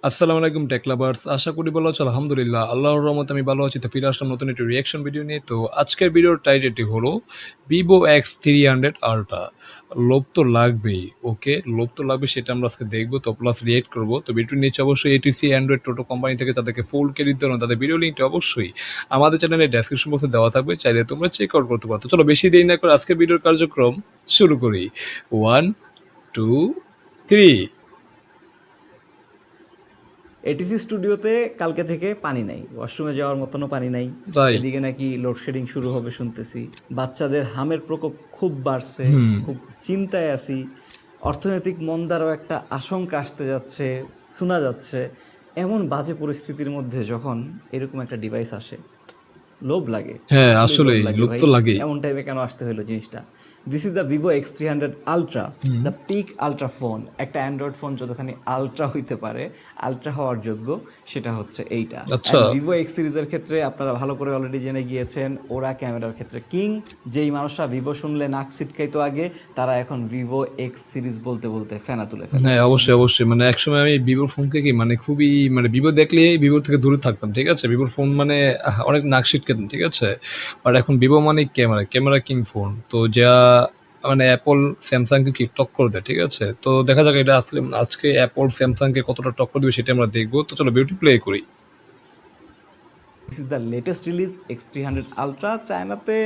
আসসালামু আলাইকুম take lovers. আশা করি ভালো আছো। আলহামদুলিল্লাহ। আল্লাহর রহমতে আমি ভালো আছি। তো ফিরে আসলাম নতুন একটি রিঅ্যাকশন ভিডিও নিয়ে। তো আজকের ভিডিওর টাইটেলটি হলো Vivo X300 Ultra। লোভ তো লাগবেই। ওকে, লোভ তো লাগবে, সেটা আমরা আজকে দেখবো তো প্লাস রিঅ্যাক্ট করবো। তো ভিডিওর নিচে অবশ্যই এটিসি অ্যান্ড্রয়েড টোটো কোম্পানি থেকে তাদেরকে ফুল ক্রেডিট দেওয়া তাদের ভিডিও লিঙ্কটা অবশ্যই আমাদের চ্যানেলের ডেসক্রিপশন বক্সে দেওয়া থাকবে, চাইলে তোমরা চেক আউট করতে পারো। তো চলো বেশি দেরি না করে আজকের ভিডিওর কার্যক্রম শুরু করি। 1 2 3। এটিসি স্টুডিওতে কালকে থেকে পানি নাই, ওয়াশরুমে যাওয়ার মতনও পানি নাই। তাই? এদিকে নাকি লোডশেডিং শুরু হবে শুনতেছি। বাচ্চাদের হামের প্রকোপ খুব বাড়ছে, হুম। খুব চিন্তায় আছি। অর্থনৈতিক মন্দারও একটা আশঙ্কা আসতে যাচ্ছে, শোনা যাচ্ছে। এমন বাজে পরিস্থিতির মধ্যে যখন এরকম একটা ডিভাইস আসে, লোভ লাগে। হ্যাঁ, আসলেই লোভ আসলেই লাগে লোভ ভাই, তো লাগেই। এমন টাইমে কেন আসতে হলো জিনিসটা। This is the Vivo X300 ultra, hmm. The peak ultra phone. একটা অ্যান্ড্রয়েড ফোন যতখানি আলট্রা হইতে পারে, আলট্রা হওয়ার যোগ্য, সেটা হচ্ছে এইটা। আচ্ছা। অ্যান্ড ভিভো এক্স সিরিজের ক্ষেত্রে আপনারা ভালো করে অলরেডি জেনে গিয়েছেন, ওরা ক্যামেরার ক্ষেত্রে কিং। যেই মানুষরা ভিভো শুনলে নাক ছিটকাইতো আগে, তারা এখন ভিভো এক্স সিরিজ বলতে বলতে ফেনা তুলে ফেলে। হ্যাঁ, অবশ্যই অবশ্যই, মানে একসময় আমি ভিভোর ফোনকে কি মানে খুবই মানে ভিভো দেখলে ভিভোর থেকে দূরে থাকতাম, ঠিক আছে। ভিভোর ফোন মানে অনেক নাক সিটকাতাম, ঠিক আছে। বাট এখন ভিভো মানে ক্যামেরা ক্যামেরা কিং ফোন, তো যা মানে অ্যাপল স্যামসাংকে কি টক্কর দেয়, ঠিক আছে। তো দেখা যাক এটা আসলে আজকে অ্যাপল স্যামসাংকে কতটা টক্কর দিবে সেটা আমরা দেখবো। তো চলো বিউটি প্লে করি। This is the latest release X300 ultra. চায়নাতে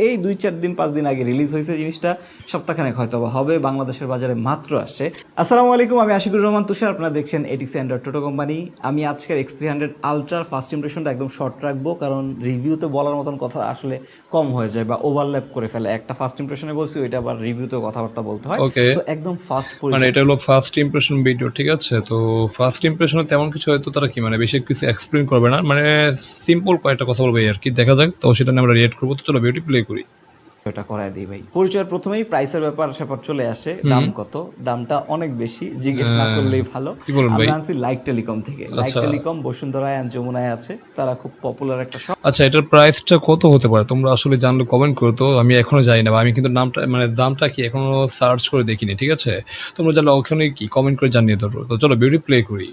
এই 2-4 দিন 5 দিন আগে রিলিজ হয়েছে জিনিসটা, সপ্তাহখানেক হয়তো বা হবে, বাংলাদেশের বাজারে মাত্র আসছে। আসসালামু আলাইকুম, আমি আশিকুর রহমান তুষার, আপনারা দেখছেন এটিসি অ্যান্ড্রয়েড টোটো কোম্পানি। আমি আজকের X300 আলট্রার ফার্স্ট ইমপ্রেশনটা একদম শর্ট রাখবো, কারণ রিভিউতে বলার মতন কথা আসলে কম হয়ে যায় বা ওভারল্যাপ করে ফেলে। একটা ফার্স্ট ইমপ্রেশনে বলছি, ওইটা আবার রিভিউতে কথাবার্তা বলতে হয়। ওকে, সো একদম ফার্স্ট মানে পরিচয়। এটা হলো ফার্স্ট ইমপ্রেশন ভিডিও, ঠিক আছে। তো ফার্স্ট ইমপ্রেশনে তেমন কিছু হয়তো তারা কি মানে বেশি কিছু এক্সপ্লেন করবে না, মানে সিম্পল কয়েকটা কথা বলবে আর কি, দেখা যাক। তো সেটা নিয়ে আমরা রিয়েক্ট করবো। তো চলো বিউটি প্লে করি। ওটা করায় দিই ভাই। পরিচয়ের প্রথমেই প্রাইসের ব্যাপার স্যাপার চলে আসে। হুম। দাম কত? দামটা অনেক বেশি, জিজ্ঞেস না করলেই ভালো। কি বলেন ভাই? আমরা আনছি লাইক টেলিকম থেকে। লাইক আচ্ছা। টেলিকম বসুন্ধরায় অ্যান্ড যমুনায় আছে, তারা খুব পপুলার একটা শপ। আচ্ছা, এটার প্রাইসটা কত হতে পারে? তোমরা আসলে জানলে কমেন্ট করো তো। আমি এখনো জানি না বা আমি কিন্তু নামটা মানে দামটা কি এখনো সার্চ করে দেখিনি, ঠিক আছে। তোমরা জানলে ওখানে কি কমেন্ট করে জানিয়ে দেবো। তো চলো বিউটি প্লে করি।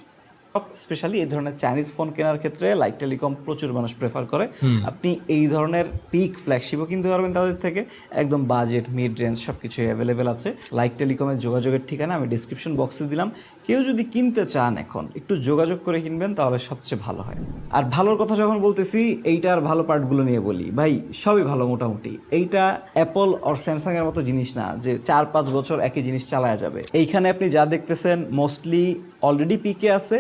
স্পেশালি এই ধরনের চাইনিজ ফোন কেনার ক্ষেত্রে লাইক টেলিকম প্রচুর মানুষ প্রেফার করে। হুম। আপনি এই ধরনের পিক ফ্ল্যাগশিপও কিনতে পারবেন তাদের থেকে, একদম বাজেট মিড রেঞ্জ সব কিছুই অ্যাভেলেবেল আছে। লাইক টেলিকমের যোগাযোগের ঠিকানা আমি ডিসক্রিপশন বক্সে দিলাম। কেউ যদি কিনতে চান এখন একটু যোগাযোগ করে কিনবেন, তাহলে সবচেয়ে ভালো হয়। আর ভালোর কথা যখন বলতেছি, এইটার ভালো পার্টগুলো নিয়ে বলি ভাই, সবই ভালো মোটামুটি। এইটা অ্যাপল আর স্যামসাং এর মতো জিনিস না যে 4-5 বছর একই জিনিস চালায়া যাবে। এইখানে আপনি যা দেখতেছেন মোস্টলি অলরেডি পিকে আছে,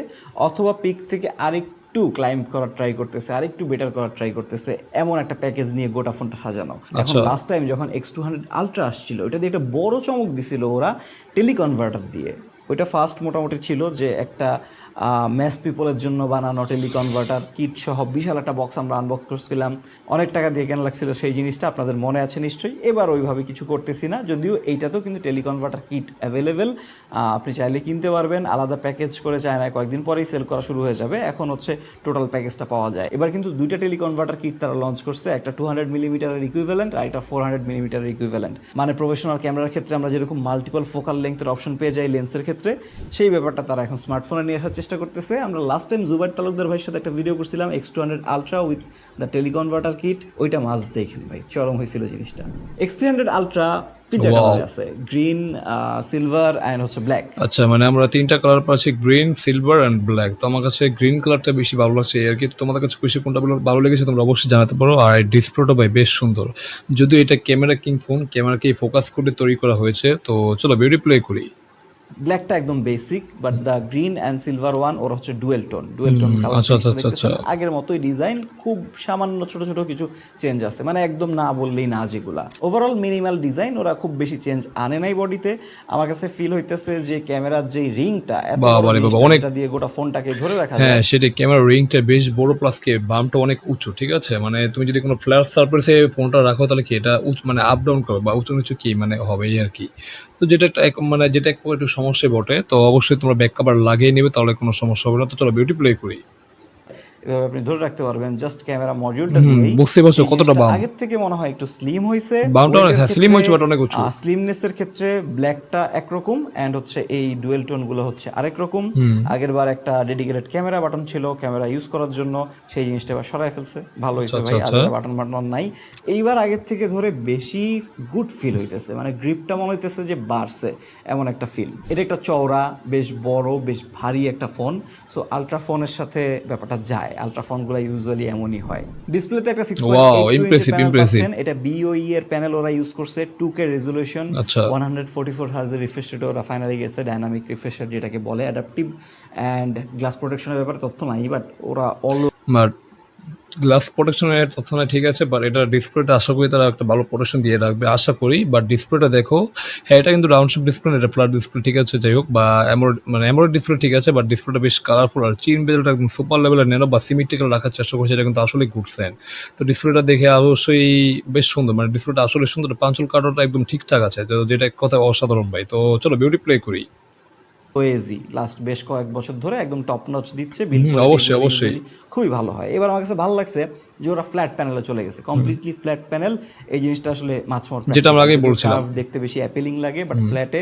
অথবা পিক থেকে আরেকটু ক্লাইম্ব করার ট্রাই করতেছে, আরেকটু বেটার করার ট্রাই করতেছে, এমন একটা প্যাকেজ নিয়ে গোটা ফোনটা সাজানো। এখন আচ্ছা। লাস্ট টাইম যখন X200 আলট্রা আসছিল, ওটা দিয়ে একটা বড় চমক দিছিল ওরা, টেলিকনভার্টার দিয়ে। ওইটা ফার্স্ট মোটামুটি ছিল যে একটা ম্যাস পিপলের জন্য বানানো টেলিকনভার্টার কিট সহ বিশাল একটা বক্স আমরা আনবক্স করছিলাম। অনেক টাকা দিয়ে কেনা লাগছিল সেই জিনিসটা, আপনাদের মনে আছে নিশ্চয়ই। এবার ওইভাবে কিছু করতেছি না, যদিও এইটাতেও কিন্তু টেলিকনভার্টার কিট অ্যাভেলেবেল, আপনি চাইলে কিনতে পারবেন। আলাদা প্যাকেজ করে চায়নায় কয়েকদিন পরেই সেল করা শুরু হয়ে যাবে, এখন হচ্ছে টোটাল প্যাকেজটা পাওয়া যায়। এবার কিন্তু দুইটা টেলিকনভার্টার কিট তারা লঞ্চ করছে, একটা 200 মিলিমিটারের ইকুইভ্যালেন্ট আর একটা 400 মিলিমিটারের ইকুইভ্যালেন্ট। মানে প্রফেশনাল ক্যামেরার ক্ষেত্রে আমরা যেরকম মাল্টিপল ফোকাল লেন্থের অপশন পেয়ে যাই লেন্সের ক্ষেত্রে, সেই ব্যাপারটা তারা এখন স্মার্টফোনে নিয়ে আসার চেষ্টা করতেছে। আমরা লাস্ট টাইম জুবাইর তালুকদার ভাইয়ের সাথে একটা ভিডিও করছিলাম X200 ultra with the teleconverter kit, ওইটা মাস্ট দেখেন ভাই, চরম হয়েছিল জিনিসটা। X300 আলট্রা তিনটা ওয়াও। কালারে আছে, গ্রিন, সিলভার অ্যান্ড হচ্ছে ব্ল্যাক। আচ্ছা, মানে আমরা তিনটা কালার পাচ্ছি, গ্রিন, সিলভার অ্যান্ড ব্ল্যাক। তো আমার কাছে গ্রিন কালারটা বেশি ভালো লাগছে আর কি। তোমাদের কাছে বেশি কোনটা ভালো লেগেছে তোমরা অবশ্যই জানাতে পারো। আর ডিসপ্লেটা ভাই বেশ সুন্দর, যদিও এটা ক্যামেরা কিং ফোন, ক্যামেরাকেই ফোকাস করে তৈরি করা হয়েছে। তো চলো বিউটি প্লে করি। ব্ল্যাকটা একদম basic, but the green and silver one ওর হচ্ছে ডুয়েল টোন কালার আচ্ছা আচ্ছা ফিনিশটা আচ্ছা আচ্ছা। দেখতেছেন। আগের মতোই ডিজাইন, খুব সামান্য ছোট ছোট কিছু চেঞ্জ আছে, মানে একদম না বললেই না যেগুলা। ওভারঅল মিনিমাল ডিজাইন, ওরা খুব বেশি চেঞ্জ আনে নাই বডিতে। আমার কাছে ফিল হইতেছে যে ক্যামেরার যে রিংটা, এত বড় বাবা রে বাবা, জিনিসটা অনেক। যেটা দিয়ে গোটা ফোনটাকে ধরে রাখা হ্যাঁ, যায়। সেটাই, ক্যামেরা রিংটা বেশ বড়, প্লাস কি বামটা অনেক উঁচু, ঠিক আছে। মানে তুমি যদি কোনো ফ্ল্যাট সারফেসে ফোনটা রাখো তাহলে কি এটা মানে আপ ডাউন করবে বা উঁচু নিচু কি মানে হবেই আর কি। তো যেটা একটা মানে যেটা একটু সমস্যা বটে। তো অবশ্যই তোমরা ব্যাক কভার লাগিয়ে নেবে, তাহলে কোনো সমস্যা হবে না। তো চলো বিউটি প্লে করি। এভাবে আপনি ধরে রাখতে পারবেন জাস্ট ক্যামেরা মডিউলটা দিয়েই। বুঝতে পারছো এই কতটা জিনিসটা বাম। আগের থেকে মনে হয় একটু স্লিম হয়েছে। বামটা অনেক, ওয়েটের হ্যাঁ, স্লিম ক্ষেত্রে হয়েছে বাট অনেক উঁচু। স্লিমনেসের ক্ষেত্রে ব্ল্যাকটা একরকম অ্যান্ড হচ্ছে এই ডুয়েল টোনগুলো হচ্ছে আরেক রকম। আগের বার একটা ডেডিকেটেড ক্যামেরা বাটন ছিল ক্যামেরা ইউজ করার জন্য, সেই জিনিসটা এবার সরাই ফেলছে, ভালো আচ্ছা, হয়েছে আচ্ছা, ভাই, আর আচ্ছা। বাটন বাটন নাই। এইবার আগের থেকে ধরে বেশি গুড ফিল হইতেছে, মানে গ্রিপটা মনে হইতেছে যে বাড়ছে, এমন একটা ফিল। এটা একটা চওড়া, বেশ বড়, বেশ ভারী একটা ফোন। সো আলট্রা ফোনের সাথে ব্যাপারটা যায়, আলট্রা ফোনগুলো ইউজুয়ালি এমনই হয়। ডিসপ্লেতে একটা ওয়াও! 6.82 ইঞ্চের ইমপ্রেসিভ, প্যানেল ইমপ্রেসিভ। পাচ্ছেন। এটা বিওই এর প্যানেল ওরা ইউজ করছে, 2K রেজলিউশন, আচ্ছা। 144 হার্জের রিফ্রেশ রেটে ওরা ফাইনালি গেছে, ডাইনামিক রিফ্রেশার যেটাকে বলে। অ্যাডাপটিভ অ্যান্ড গ্লাস প্রোটেকশনের ব্যাপারে তথ্য নাই, বাট ওরা বাট গ্লাস প্রোটেকশনের তথ্য নাই, ঠিক আছে, বাট এটা ডিসপ্লেটা আশা করি তারা একটা ভালো প্রোটেকশন দিয়ে রাখবে আশা করি। বাট ডিসপ্লেটা দেখো, হ্যাঁ এটা কিন্তু রাউন্ড শেপ ডিসপ্লে, এটা ফ্ল্যাট ডিসপ্লে, ঠিক আছে, যাই হোক, বা অ্যামোলেড ডিসপ্লে, ঠিক আছে, বাট ডিসপ্লেটা বেশ কালারফুল আর চিন বেজলটা একদম সুপার লেভেলের নেনো বা সিমেট্রিক্যাল রাখার চেষ্টা করছে, এটা কিন্তু আসলে গুড সাইন। তো ডিসপ্লেটা দেখে অবশ্যই বেশ সুন্দর, মানে ডিসপ্লেটা আসলে সুন্দর, পাঞ্চুল কাটারটা একদম ঠিকঠাক আছে, তো যেটা এক কথায় অসাধারণ ভাই। তো চলো বিউটি প্লে করি। ওয়েজি লাস্ট বেশ কয়েক বছর ধরে একদম টপ নচ দিচ্ছে, বিল্ড অবশ্যই, কোয়ালিটি অবশ্যই। খুবই ভালো হয়। এবার আমার কাছে ভালো লাগছে যে ওরা ফ্ল্যাট প্যানেলে চলে গেছে, কমপ্লিটলি ফ্ল্যাট প্যানেল। এই জিনিসটা আসলে মাছমোর যেটা আমরা আগেই প্র্যাকটিক্যাল, বলছিলাম। কার্ভ দেখতে বেশি অ্যাপিলিং লাগে, বাট ফ্ল্যাটে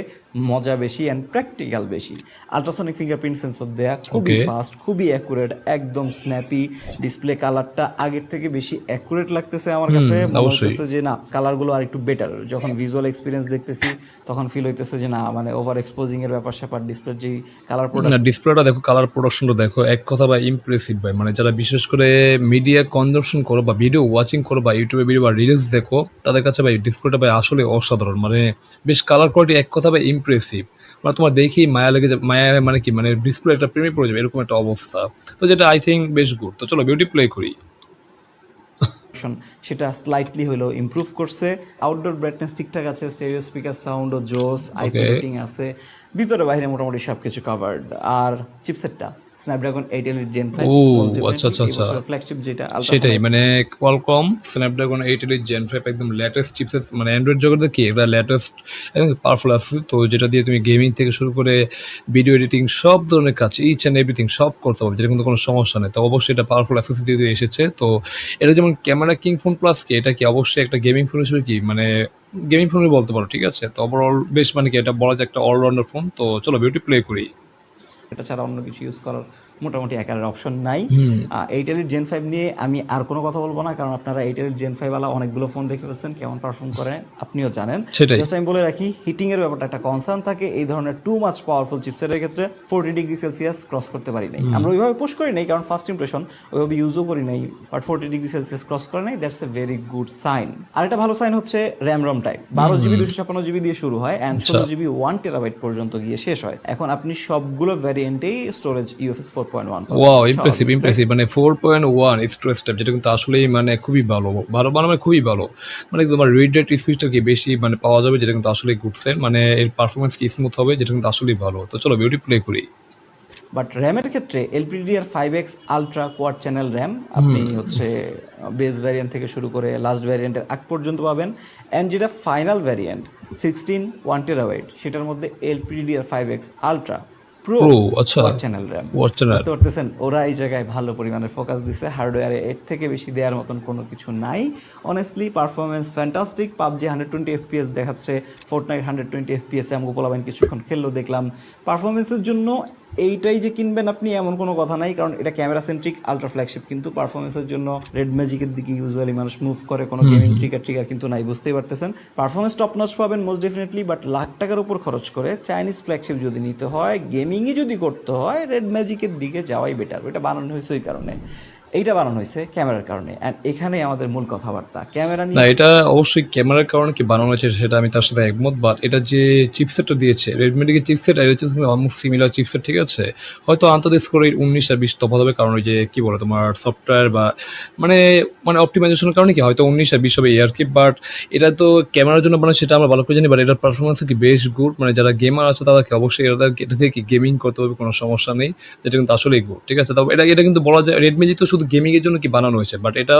মজা বেশি অ্যান্ড প্র্যাকটিক্যাল বেশি। আলট্রাসনিক ফিঙ্গারপ্রিন্ট সেন্সর দেয়া, খুবই ওকে। ফাস্ট, খুবই অ্যাকুরেট, একদম স্ন্যাপি। ডিসপ্লে কালারটা আগের থেকে বেশি অ্যাকুরেট লাগতেছে আমার কাছে, মনে অবশ্যই। হইতেছে যে না কালারগুলো আর একটু বেটার। যখন ভিজুয়াল এক্সপিরিয়েন্স দেখতেছি তখন ফিল হইতেছে যে না মানে ওভার এক্সপোজিং এর ব্যাপার স্যাপার, ডিসপ্লের যেই কালার না, ডিসপ্লেটা দেখো, কালার প্রোডাকশনটা দেখো, এক কথা ভাই ইমপ্রেসিভ ভাই। মানে যারা বিশেষ করে মিডিয়া কনজাম্পশন করো বা ভিডিও ওয়াচিং করো বা ইউটিউবে ভিডিও বা রিলস দেখো, তাদের কাছে ভাই ডিসপ্লেটা ভাই আসলে অসাধারণ। মানে বেশ কালার কোয়ালিটি এক কথা ভাই ইমপ্রেসিভ। মানে তোমার দেখেই মায়া লেগে যাবে, মায়া মানে কি, মানে ডিসপ্লে একটা প্রেমে পড়ে যাবে এরকম একটা অবস্থা। তো যেটা আই থিঙ্ক বেশ গুড। তো চলো বিউটি প্লে করি। সেটা স্লাইটলি হলেও ইমপ্রুভ করছে। আউটডোর ব্রাইটনেস ঠিকঠাক আছে, স্টেরিও স্পিকার সাউন্ডও জোস, আইপি ওকে। রেটিং আছে, ভিতরে বাইরে মোটামুটি সব কিছু কাভার্ড। আর চিপসেটটা স্ন্যাপড্রাগন 8 এলিট জেন 5, ও মোস্ট আচ্ছা, ডেফিনেটলি আচ্ছা, এই আচ্ছা। বছরের ফ্ল্যাগশিপ যেটা আলট্রা সেটাই, মানে কোয়ালকম স্ন্যাপড্রাগন 8 এলিট জেন 5 একদম লেটেস্ট চিপসেট, মানে অ্যান্ড্রয়েড জগতে কি এটা লেটেস্ট এবং পাওয়ারফুল আছে। তো যেটা দিয়ে তুমি গেমিং থেকে শুরু করে ভিডিও এডিটিং সব ধরনের কাজ, ইচ অ্যান্ড এভরিথিং সব করতে পারবে, যেটা কিন্তু কোনো সমস্যা নেই। তো অবশ্যই এটা পাওয়ারফুল অ্যাক্সেস দিয়ে এসেছে। তো এটা যেমন ক্যামেরা কিং ফোন প্লাস কি, এটা কি অবশ্যই একটা গেমিং ফোন হিসেবে কি, মানে গেমিং ফোনই বলতে পারো, ঠিক আছে। তো ওভারঅল বেশ মানে কি এটা বলা যায় একটা অলরাউন্ডার ফোন। তো চলো বিউটি প্লে করি। এটা ছাড়া অন্য কিছু ইউজ করার মোটামুটি একারের অপশন নাই। 8 এলিট জেন 5 নিয়ে আমি আর কোনো কথা বলবো না, কারণ আপনারা 8 এলিট জেন 5 ওয়ালা অনেকগুলো ফোন দেখে ফেলছেন কেমন পারফর্ম করে, আপনিও জানেন। সেটাই। জাস্ট আমি বলে রাখি, হিটিংয়ের ব্যাপারটা একটা কনসার্ন থাকে এই ধরনের টু মাচ পাওয়ারফুল চিপসেটের ক্ষেত্রে। 40 ডিগ্রি সেলসিয়াস ক্রস করতে পারি নাই, আমরা ওইভাবে পুশ করি নাই কারণ ফার্স্ট ইমপ্রেশন, ওইভাবে ইউজও করি নাই, বাট 40 ডিগ্রি সেলসিয়াস ক্রস করে নাই, that's a very good sign. আর একটা ভালো সাইন হচ্ছে RAM ROM type 12 GB 256 GB দিয়ে শুরু হয় অ্যান্ড 16 জিবি 1 টেরাবাইট পর্যন্ত গিয়ে শেষ হয়। এখন আপনি সবগুলো ভ্যারিয়েন্টেই storage UFS 4.1 wow, impressive, impressive. মানে 4.1 স্টোরেজ ট্যাব, যেটা কিন্তু আসলেই মানে খুবই ভালো, ভালো মানে খুবই ভালো। মানে তোমার রিড রেট স্পিডটা কি বেশি মানে পাওয়া যাবে, যেটা কিন্তু আসলেই গুড সেট। মানে এর পারফরমেন্স কি স্মুথ হবে, যেটা কিন্তু আসলেই ভালো। তো চলো বিউটি প্লে করি। বাট র্যামের ক্ষেত্রে LPDDR 5X ultra quad channel RAM আপনি হচ্ছে বেস ভ্যারিয়েন্ট থেকে শুরু করে লাস্ট ভ্যারিয়েন্টের আগ পর্যন্ত পাবেন। অ্যান্ড যেটা ফাইনাল ভ্যারিয়েন্ট 16 1 টেরাবাইট, সেটার মধ্যে LPDDR 5X ultra pro pro, আচ্ছা। Quad channel RAM. Watch channel. বুঝতে পারতেছেন, ওরা এই জায়গায় ভালো পরিমাণে ফোকাস দিচ্ছে, হার্ডওয়্যারে এর থেকে বেশি দেওয়ার মতন কোনো কিছু নাই। Honestly performance fantastic. PUBG 120 FPS দেখাচ্ছে, ফোর্টনাইট 120 FPS আমগো পোলাবেন কিছুক্ষণ খেললেও দেখলাম। পারফরমেন্সের জন্য এইটাই যে কিনবেন আপনি এমন কোনো কথা নাই, কারণ এটা ক্যামেরা সেন্ট্রিক আলট্রা ফ্ল্যাগশিপ, কিন্তু পারফরমেন্সের জন্য রেড ম্যাজিকের দিকে ইউজুয়ালি মানুষ মুভ করে, কোনো গেমিং ট্রিগার কিন্তু নাই, বুঝতেই পারতেছেন। পারফরমেন্স টপ নচ পাবেন মোস্ট ডেফিনেটলি, বাট লাখ টাকার উপর খরচ করে চাইনিজ ফ্ল্যাগশিপ যদি নিতে হয়, গেমিংই যদি করতে হয়, রেড ম্যাজিকের দিকে যাওয়াই বেটার। ওইটা বানানো হয়েছে ওই কারণে, এইটা বানানো হয়েছে ক্যামেরার কারণে। অ্যান্ড এখানেই আমাদের মূল কথাবার্তা, ক্যামেরা না, নিয়ে এটা অবশ্যই ক্যামেরার কারণে কি বানানো হয়েছে সেটা আমি তার সাথে একমত। বাট এটা যে চিপসেটটা দিয়েছে রেডমির চিপসেট, আর হচ্ছে অলমোস্ট সিমিলার চিপসেট, ঠিক আছে। হয়তো আন্তর্জাতিক স্কোরে 19 আর 20 তফাৎ হবে, কারণ ওই যে কি বলে তোমার সফটওয়্যার বা মানে মানে অপটিমাইজেশনের কারণে কি হয়তো 19 আর 20 হবে এই আর কি। বাট এটা তো ক্যামেরার জন্য বানায় সেটা আমরা ভালো করে জানি, বাট এটার পারফরমেন্স কি বেশ গুড। মানে যারা গেমার আছে তাদেরকে অবশ্যই এটা দিয়ে কি গেমিং করতে হবে, কোনো সমস্যা নেই, যেটা কিন্তু আসলেই গুড, ঠিক আছে। তবে এটা কিন্তু বলা যায় রেডমি তো শুধু গেমিং এর জন্য কি বানানো হয়েছে, বাট এটা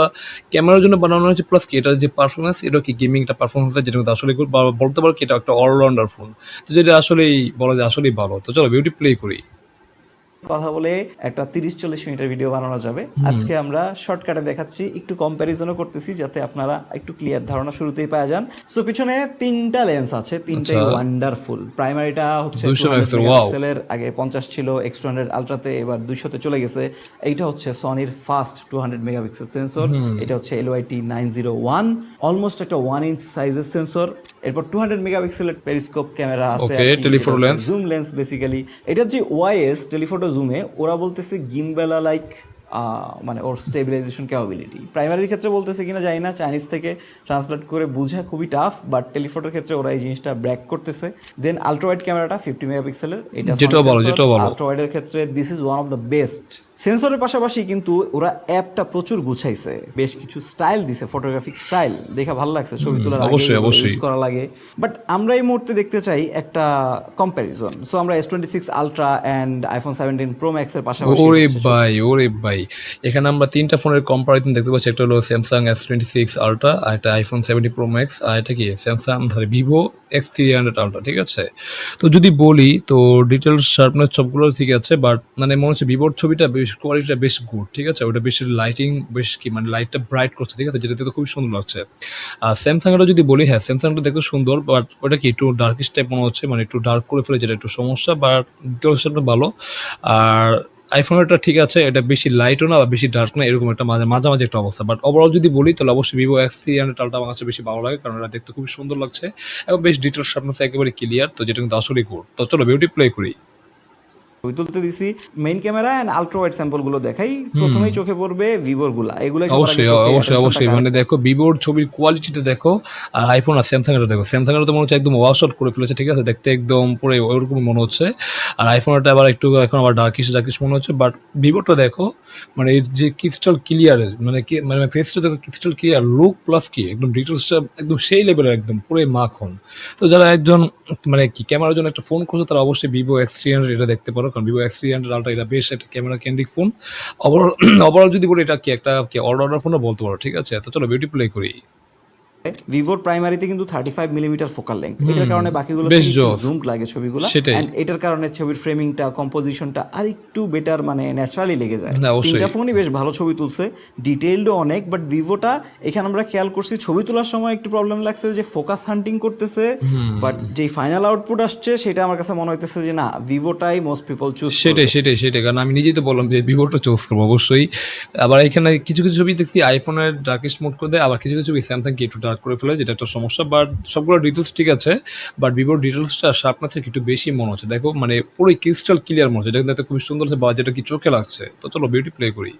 ক্যামেরার জন্য বানানো হয়েছে, প্লাস কি এটার যে পারফরমেন্স, এটা কি গেমিং একটা পারফরমেন্স, যেটা কিন্তু আসলে গুড, বা বলতে পারো কি এটা একটা অলরাউন্ডার ফোন। তো যেটা আসলেই বলা যায় আসলেই ভালো। তো চলো বিউটি প্লে করি। কথা বলে একটা 30-40 মিনিটের ভিডিও বানানো যাবে। আজকে আমরা শর্টকাটে দেখাচ্ছি, একটু কম্প্যারিজনও করতেছি যাতে আপনারা একটু ক্লিয়ার ধারণা শুরুতেই পাওয়া যান। সো পিছনে 3টা লেন্স আছে, 3টাই আচ্ছা ওয়ান্ডারফুল। প্রাইমারিটা হচ্ছে 200 200 মেগাপিক্সেল, ওয়াও। মেগাপিক্সেলের, আগে 50 ছিল X200 আলট্রাতে, এবার 200তে চলে গেছে। এইটা হচ্ছে সনির ফার্স্ট 200 মেগাপিক্সেল সেন্সর। এটা হচ্ছে LYT 901, অলমোস্ট একটা 1 ইঞ্চ সাইজের সেন্সর। এরপর 200 মেগাপিক্সেলের পেরিস্কোপ ক্যামেরা আছে, okay, telephoto lens. Zoom lens basically. এটা যে ওয়াইএস টেলিফোটো জুমে, ওরা বলতেছে গিম্বেলা লাইক, মানে ওর স্টেবিলাইজেশন ক্যাপাবিলিটি। প্রাইমারির ক্ষেত্রে বলতেছে কিনা জানি না, চাইনিজ থেকে ট্রান্সলেট করে বোঝা খুবই টাফ, বাট টেলিফোটোর ক্ষেত্রে ওরা এই জিনিসটা ব্র্যাক করতেছে। দেন আলট্রাওয়াইড ক্যামেরাটা 50 মেগাপিক্সেলের, এটা যেটাও বলো। আলট্রাওয়াইডের ক্ষেত্রে this is one of the best. সেন্সরের পাশাপাশি কিন্তু ওরা অ্যাপটা প্রচুর গুছাইছে, বেশ কিছু স্টাইল দিছে, ফটোগ্রাফিক স্টাইল দেখা ভালো লাগছে, ছবি তোলার আগে ইউজ করা লাগে। বাট আমরা এই মুহূর্তে দেখতে চাই একটা কম্প্যারিজন। সো আমরা S26 ultra and iPhone 17 pro max এর পাশাপাশি ওরে ভাই, এখানে আমরা 3টা ফোনের কম্পারিজন দেখতে পাচ্ছি। একটা হলো স্যামসাং S26 আলট্রা, আর একটা আইফোন 17 প্রো ম্যাক্স, আর এটা কি স্যামসাং ভিভো X300 আলট্রা, ঠিক আছে। তো যদি বলি তো ডিটেলস শার্পনেস সবগুলো ঠিক আছে, বাট মানে মনে হচ্ছে ভিভোর ছবিটা বেশ কোয়ালিটিটা বেশ গুড, ঠিক আছে। ওটা বেশি লাইটিং বেশ কি মানে লাইটটা ব্রাইট করছে, ঠিক আছে, যেটা দেখতে খুবই সুন্দর লাগছে। আর স্যামসাংটা যদি বলি, হ্যাঁ স্যামসাংটা দেখতে সুন্দর, বাট ওটা কি একটু ডার্কিশ টাইপ মনে হচ্ছে, মানে একটু ডার্ক করে ফেলে, যেটা একটু সমস্যা, বাট ডিটেলসটা ভালো। আর আইফোনেরটা ঠিক আছে, এটা বেশি লাইটও না বা বেশি ডার্ক না, এরকম একটা মাঝামাঝি একটা অবস্থা। বাট ওভারঅল যদি বলি তাহলে অবশ্যই ভিভো X300 আলট্রা আমার কাছে বেশি ভালো লাগে, কারণ এটা দেখতে খুবই সুন্দর লাগছে এবং বেশ ডিটেলস শার্পনেস একেবারে ক্লিয়ার, তো যেটা কিন্তু আসলেই গুড। তো চলো বিউটি প্লে করি। ছবি তুলতে দিছি, main camera and ultra wide sample গুলো দেখাই। প্রথমেই চোখে পড়বে ভিভোর গুলা, এগুলাই অবশ্যই মানে দেখো ভিভোর ছবির কোয়ালিটিটা দেখো, আর আইফোন আর স্যামসাং এর দেখো। স্যামসাং এর তো মনে হচ্ছে একদম ওয়াশ আউট করে ফেলেছে, ঠিক আছে, দেখতে একদম পুরো ওরকম মনে হচ্ছে। আর আইফোনটা আবার একটু এখন আবার ডার্কিশ মনে হচ্ছে। বাট ভিভোটা দেখো, মানে এর যে ক্রিস্টাল ক্লিয়ার, মানে কি মানে ফেসটা দেখো ক্রিস্টাল ক্লিয়ার, লুক প্লাস কি একদম ডিটেলসটা একদম সেই লেভেলের, একদম পুরো মাখন। তো যারা একজন মানে কি ক্যামেরার জন্য একটা ফোন করছে, তারা অবশ্যই ভিভো X300 এটা দেখতে পারো, কারণ ভিভো X300 আলট্রা এটা বেশ একটা ক্যামেরা কেন্দ্রিক ফোন। ওভারঅল যদি বলি এটা কি একটা অলরাউন্ডার ফোনও বলতে পারো, ঠিক আছে। তো চলো বিউটি প্লে করি। ভিভোর প্রাইমারিতে কিন্তু 35 মিলিমিটার ফোকাল লেন্থ, এটার কারণে বাকিগুলো বেশ থেকে জোস। জুম লাগে ছবিগুলো, সেটাই। এন্ড এটার কারণে ছবির ফ্রেমিংটা, কম্পোজিশনটা আর একটু বেটার, মানে ন্যাচারালি লেগে যায়। না, অবশ্যই। তিনটা ফোনই বেশ ভালো ছবি তুলছে, ডিটেইলডও অনেক। বাট ভিভোটা এখানে আমরা খেয়াল করছি ছবি তোলার সময় একটু প্রবলেম লাগছে যে ফোকাস হান্টিং করতেছে, বাট যে ফাইনাল আউটপুট আসছে সেটা আমার কাছে মনে হইতেছে যে না, ভিভোটাই মোস্ট পিপল চুজ। সেটাই, কারণ আমি নিজেই তো বললাম যে ভিভোটা চুজ করবো অবশ্যই। আবার এখানে কিছু কিছু ছবি দেখছি আইফোনের ডার্কেস্ট মোড করে দেয়, আবার কিছু কিছু ছবি স্যামসাং কি একটু ডার্ক করে ফেলে, যেটা একটা সমস্যা। বাট সবগুলো ডিটেলস ঠিক আছে, বাট ভিভোর ডিটেলসটা শার্পনেস একটু বেশি মনে হচ্ছে। দেখো মানে পুরো ক্রিস্টাল ক্লিয়ার মনে হচ্ছে, এটা দেখতে খুবই সুন্দর হচ্ছে, বা যেটা কি চোখে লাগছে। তো চলো বিউটি প্লে করি।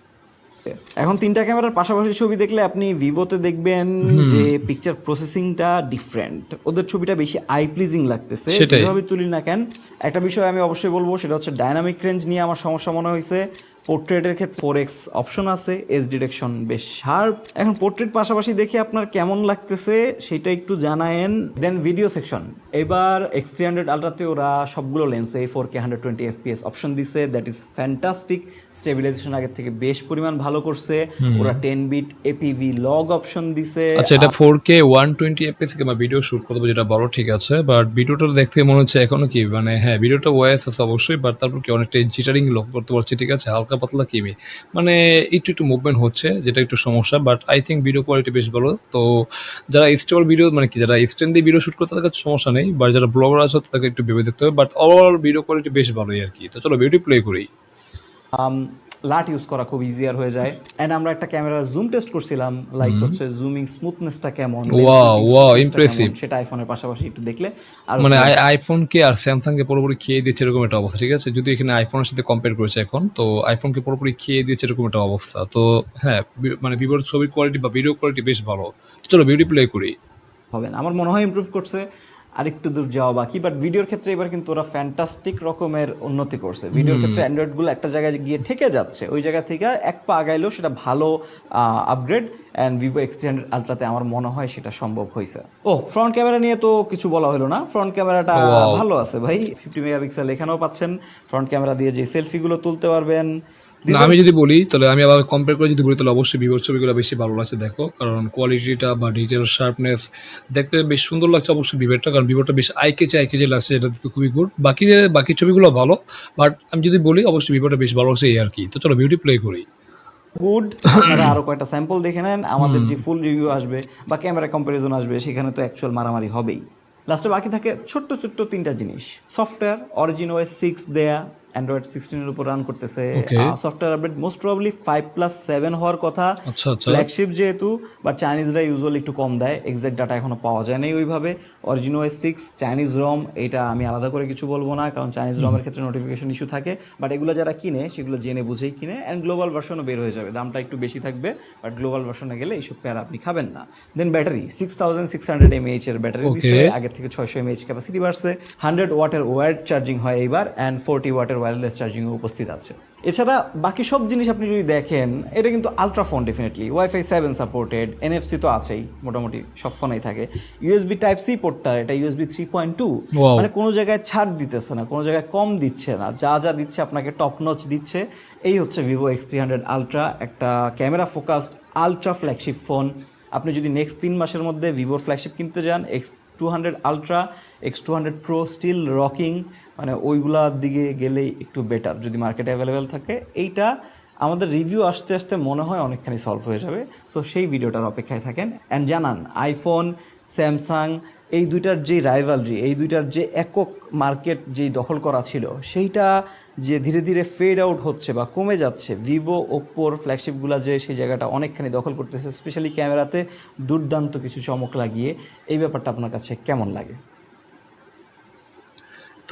এখন তিনটা ক্যামেরার পাশাপাশি ছবি দেখলে আপনি ভিভোতে দেখবেন যে পিকচার প্রসেসিংটা ডিফারেন্ট, ওদের ছবিটা বেশি আই প্লিজিং লাগতেছে যেভাবে তুলি না কেন। একটা বিষয় আমি অবশ্যই বলবো, সেটা হচ্ছে ডাইনামিক রেঞ্জ নিয়ে আমার সমস্যা মনে হয়েছে। পোর্ট্রেটের ক্ষেত্রে 4x অপশন আছে, এজ ডিরেকশন বেশ শার্প। এখন পোর্ট্রেট পাশাপাশি দেখে আপনার কেমন লাগতেছে সেটা একটু জানায়েন। দেন ভিডিও সেকশন, এবার X300 আলট্রাতে ওরা সবগুলো লেন্সে 4K 120 FPS অপশন দিছে, দ্যাট ইজ ফ্যান্টাস্টিক। স্টেবিলাইজেশন আগের থেকে বেশ পরিমাণ ভালো করছে। ওরা 10 বিট APV লগ অপশন দিছে। আচ্ছা, এটা 4K 120 FPS কিংবা ভিডিও শুট করতে যেটা বড়, ঠিক আছে, বাট ভিডিওটা দেখতে মনে হচ্ছে এখনো কি মানে হ্যাঁ ভিডিওটা ওএস আছে অবশ্যই, বাট তারপর কি অনেকটা জিটারিং লক্ষ্য করতে পারছি, ঠিক আছে, হালকা পাতলা কি মানে একটু মুভমেন্ট হচ্ছে, যেটা একটু সমস্যা। But I think video quality বেশ ভালো। তো যারা স্টেবল ভিডিও মানে কি যারা স্ট্যান্ড দিয়ে ভিডিও শুট করতে তাদের কাছে সমস্যা নেই, বাট যারা ব্লগার আছে তাদেরকে একটু ভেবে দেখতে হবে। বাট ওভারঅল ভিডিও কোয়ালিটি বেশ ভালোই আর কি। তো চলো ভিডিও প্লে করি। লাট ইউজ করা খুব ইজিয়ার হয়ে যায়। এন্ড আমরা একটা ক্যামেরা জুম টেস্ট করছিলাম, লাইক হচ্ছে জুমিং স্মুথনেসটা কেমন, ওয়াও ইমপ্রেসিভ। সেটা আইফোনের পাশাপাশি একটু দেখলে আর মানে আইফোন কে আর স্যামসাং কে পুরোপুরি খেয়ে দিচ্ছে এরকম একটা অবস্থা, ঠিক আছে। যদি এখানে আইফোনের সাথে কম্পেয়ার করেছে এখন, তো আইফোন কে পুরোপুরি খেয়ে দিচ্ছে এরকম একটা অবস্থা। তো হ্যাঁ মানে ভিভোর ছবির কোয়ালিটি বা ভিডিও কোয়ালিটি বেশ ভালো। চলো ভিডিও প্লে করি। হবে না, আমার মনে হয় ইমপ্রুভ করছে, আরেকটু দূর যাওয়া বাকি। বাট ভিডিওর ক্ষেত্রে এবার কিন্তু ওরা ফ্যান্টাস্টিক রকমের উন্নতি করছে। ভিডিওর ক্ষেত্রে অ্যান্ড্রয়েডগুলো একটা জায়গায় গিয়ে ঠেকে যাচ্ছে, ওই জায়গা থেকে এক পা আগাইলেও সেটা ভালো আপগ্রেড। অ্যান্ড ভিভো X300 আলট্রাতে আমার মনে হয় সেটা সম্ভব হয়েছে। ও ফ্রন্ট ক্যামেরা নিয়ে তো কিছু বলা হলো না, ফ্রন্ট ক্যামেরাটা ভালো আছে ভাই, 50 মেগাপিক্সেল এখানেও পাচ্ছেন। ফ্রন্ট ক্যামেরা দিয়ে যে সেলফিগুলো তুলতে পারবেন, না, দিস আর আমি যদি বলি তাহলে আমি আবার কম্পেয়ার করে যদি বলি তাহলে অবশ্যই ভিভোর ছবিগুলো বেশি ভালো লাগছে দেখো, কারণ কোয়ালিটিটা বা ডিটেল শার্পনেস দেখতে বেশ সুন্দর লাগছে অবশ্যই ভিভোরটা, কারণ ভিভোরটা বেশ আই কেচে লাগছে, এটা দেখতে খুবই গুড। বাকি ছবিগুলো ভালো, বাট আমি যদি বলি অবশ্যই ভিভোটা বেশ ভালো লাগছে এই আর কি। তো চলো বিউটি প্লে করি। গুড। আপনারা আরো কয়েকটা স্যাম্পল দেখে নেন, আমাদের হুম। যে ফুল রিভিউ আসবে বা ক্যামেরা কম্পারিজন আসবে সেখানে তো অ্যাকচুয়াল মারামারি হবেই। লাস্টে বাকি থাকে ছোট্ট ছোট্ট তিনটা জিনিস। সফটওয়্যার অরিজিন ওএস 6 দেয়া, অ্যান্ড্রয়েড 16 এর উপর রান করতেছে। ওকে। সফটওয়্যার আপডেট মোস্ট প্রবাবলি 5+7 হওয়ার কথা, আচ্ছা আচ্ছা। ফ্ল্যাগশিপ যেহেতু, বাট চাইনিজরা ইউজুয়ালি একটু কম দেয়, এক্সাক্ট ডাটা এখনো পাওয়া যায় নাই ওইভাবে। অরিজিন ওএস 6 চাইনিজ রম, এটা আমি আলাদা করে কিছু বলবো না, কারণ চাইনিজ রমের ক্ষেত্রে নোটিফিকেশন ইস্যু থাকে, বাট এগুলো যারা কিনে সেগুলো জেনে বুঝেই কিনে। অ্যান্ড গ্লোবাল ভার্সনও বের হয়ে যাবে, দামটা একটু বেশি থাকবে, বাট গ্লোবাল ভার্সনে গেলে এইসব প্যারা আপনি খাবেন না। দেন ব্যাটারি 6600 mAh এর ব্যাটারি ওকে। দিচ্ছে, আগের থেকে 600 mAh ক্যাপাসিটি বাড়ছে। 100 ওয়াটের ওয়্যার্ড চার্জিং হয় এইবার, অ্যান্ড 40 ওয়াটের ওয়্যারলেস চার্জিংও উপস্থিত আছে। এছাড়া বাকি সব জিনিস আপনি যদি দেখেন, এটা কিন্তু ultra phone definitely, wifi 7 supported, NFC তো আছেই, মোটামুটি সব ফোনেই থাকে। ইউএসবি টাইপ সি পোর্টটা, এটা ইউএসবি 3.2, ওয়াও। মানে কোনো জায়গায় ছাড় দিতেছে না, কোনো জায়গায় কম দিচ্ছে না, যা যা দিচ্ছে আপনাকে টপ নচ দিচ্ছে। এই হচ্ছে ভিভো X300 আলট্রা, একটা camera focused ultra flagship phone. আপনি যদি নেক্সট 3 মাসের মধ্যে ভিভোর ফ্ল্যাগশিপ কিনতে যান, X200 ultra, X200 pro still rocking, মানে ওইগুলার দিকে গেলেই একটু বেটার যদি মার্কেটে অ্যাভেলেবেল থাকে। এইটা আমাদের রিভিউ আসতে আসতে মনে হয় অনেকখানি সলভ হয়ে যাবে। সো সেই ভিডিওটার অপেক্ষায় থাকেন, অ্যান্ড জানান আইফোন, স্যামসাং, এই দুইটার যে রাইভালরি, এই দুইটার যে একক মার্কেট যেই দখল করা ছিল, সেইটা যে ধীরে ধীরে ফেড আউট হচ্ছে বা কমে যাচ্ছে, ভিভো ওপ্পোর ফ্ল্যাগশিপগুলো যে সেই জায়গাটা অনেকখানি দখল করতেছে, স্পেশালি ক্যামেরাতে দুর্দান্ত কিছু চমক লাগিয়ে, এই ব্যাপারটা আপনার কাছে কেমন লাগে?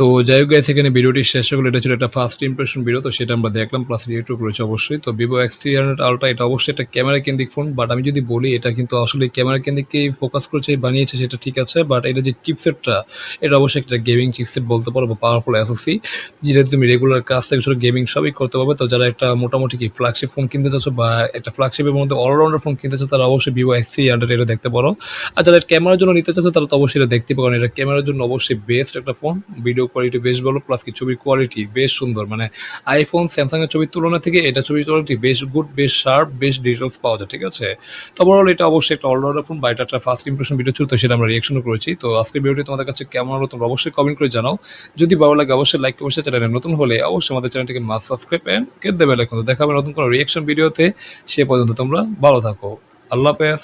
তো যাই হোক গাইস, এখানে ভিডিওটি শেষ হলো। এটা ছিল একটা ফার্স্ট ইমপ্রেশন ভিডিও, তো সেটা আমরা দেখলাম, প্লাস রিভিউ করেছি অবশ্যই। তো ভিভো X300 আলট্রা এটা অবশ্যই একটা ক্যামেরা কেন্দ্রিক ফোন, বাট আমি যদি বলি এটা কিন্তু আসলে ক্যামেরা কেন্দ্রিককেই ফোকাস করেছে, বানিয়েছে, সেটা ঠিক আছে, বাট এটা যে চিপসেটটা, এটা অবশ্যই একটা গেমিং চিপসেট বলতে পারো বা পাওয়ারফুল এসওসি, যেটা তুমি রেগুলার কাজ থেকে শুরু গেমিং সবই করতে পারবে। তো যারা একটা মোটামুটি কি ফ্ল্যাগশিপ ফোন কিনতে চাচ্ছ বা একটা ফ্ল্যাগশিপের মধ্যে অলরাউন্ডার ফোন কিনতে চাচ্ছ, তারা অবশ্যই ভিভো X300 এটা দেখতে পারো। আর যারা ক্যামেরার জন্য নিতে চাচ্ছে তারা তো অবশ্যই এটা দেখতে পারো, কারণ এটা ক্যামেরার জন্য অবশ্যই বেস্ট একটা ফোন। ভিডিও কোয়ালিটি বেশ ভালো, প্লাস কি ছবির কোয়ালিটি বেশ সুন্দর, মানে আইফোন স্যামসাং এর ছবির তুলনা থেকে এটা ছবির কোয়ালিটি বেশ গুড, বেশ শার্প, বেশ ডিটেলস পাওয়া যায়, ঠিক আছে। তো ওভারঅল এটা অবশ্যই একটা অলরাউন্ডার ফোন, বা এটা একটা ফার্স্ট ইমপ্রেশন ভিডিও ছিল, তো সেটা আমরা রিয়াকশনও করেছি। তো আজকের ভিডিওটি তোমাদের কাছে কেমন হলো তোমরা অবশ্যই কমেন্ট করে জানাও। যদি ভালো লাগে অবশ্যই লাইক, অবশ্যই চ্যানেলে নতুন হলে অবশ্যই আমাদের চ্যানেলটিকে must subscribe and get the bell icon. দেখা হবে নতুন কোনো রিয়াকশন ভিডিওতে, সে পর্যন্ত তোমরা ভালো থাকো। আল্লাহ হাফেজ।